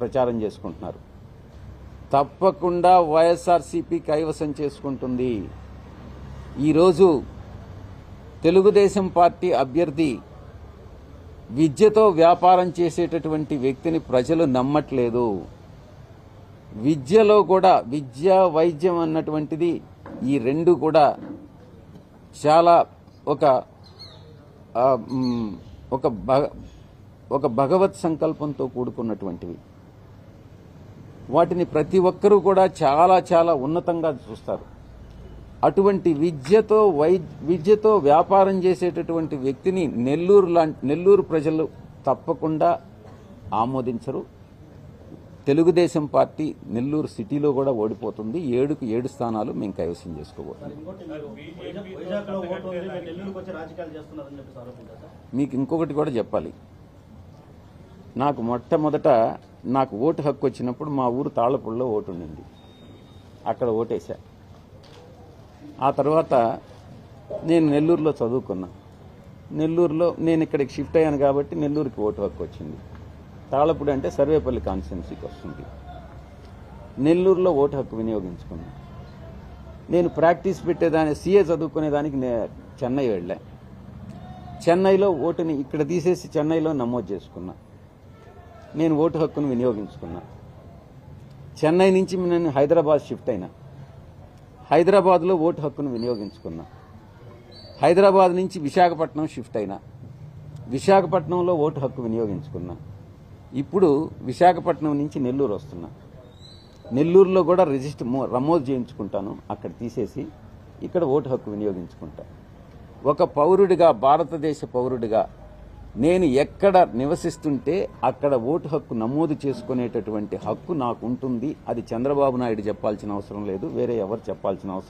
ప్రచారం చేసుకుంటున్నారు. తప్పకుండా వైఎస్ఆర్సీపీ కైవసం చేసుకుంటుంది. ఈరోజు తెలుగుదేశం పార్టీ అభ్యర్థి విద్యతో వ్యాపారం చేసేటటువంటి వ్యక్తిని ప్రజలు నమ్మట్లేదు. విద్యలో కూడా విద్య వైద్యం అన్నటువంటిది ఈ రెండు కూడా చాలా ఒక భగవత్ సంకల్పంతో కూడుకున్నటువంటివి. వాటిని ప్రతి ఒక్కరూ కూడా చాలా చాలా ఉన్నతంగా చూస్తారు. అటువంటి విద్యతో వ్యాపారం చేసేటటువంటి వ్యక్తిని నెల్లూరు ప్రజలు తప్పకుండా ఆమోదించరు. తెలుగుదేశం పార్టీ నెల్లూరు సిటీలో కూడా ఓడిపోతుంది. 7కు 7 స్థానాలు మేము కైవసం చేసుకోబోతున్నాం. మీకు ఇంకొకటి కూడా చెప్పాలి. నాకు మొట్టమొదట నాకు ఓటు హక్కు వచ్చినప్పుడు మా ఊరు తాళ్లపూడిలో ఓటు ఉండింది. అక్కడ ఓటేశా. ఆ తర్వాత నేను నెల్లూరులో చదువుకున్నా. నెల్లూరులో నేను ఇక్కడికి షిఫ్ట్ అయ్యాను కాబట్టి నెల్లూరుకి ఓటు హక్కు వచ్చింది. తాళ్లపూడి అంటే సర్వేపల్లి కాన్స్టిట్యున్సీకి వస్తుంది. నెల్లూరులో ఓటు హక్కు వినియోగించుకున్నా. నేను ప్రాక్టీస్ పెట్టేదాన్ని సీఏ చదువుకునేదానికి చెన్నై వెళ్ళా. చెన్నైలో ఓటుని ఇక్కడ తీసేసి చెన్నైలో నమోదు చేసుకున్నా. నేను ఓటు హక్కును వినియోగించుకున్నా. చెన్నై నుంచి నేను హైదరాబాద్ షిఫ్ట్ అయినా. హైదరాబాద్లో ఓటు హక్కును వినియోగించుకున్నా. హైదరాబాద్ నుంచి విశాఖపట్నం షిఫ్ట్ అయినా. విశాఖపట్నంలో ఓటు హక్కు వినియోగించుకున్నా. ఇప్పుడు విశాఖపట్నం నుంచి నెల్లూరు వస్తున్నా. నెల్లూరులో కూడా నమోదు చేయించుకుంటాను. అక్కడ తీసేసి ఇక్కడ ఓటు హక్కు వినియోగించుకుంటా. ఒక పౌరుడిగా, భారతదేశ పౌరుడిగా నేను ఎక్కడ నివసిస్తుంటే అక్కడ ఓటు హక్కు నమోదు చేసుకునేటటువంటి హక్కు నాకు ఉంటుంది. అది చంద్రబాబు నాయుడు చెప్పాల్సిన అవసరం లేదు, వేరే ఎవరు చెప్పాల్సిన అవసరం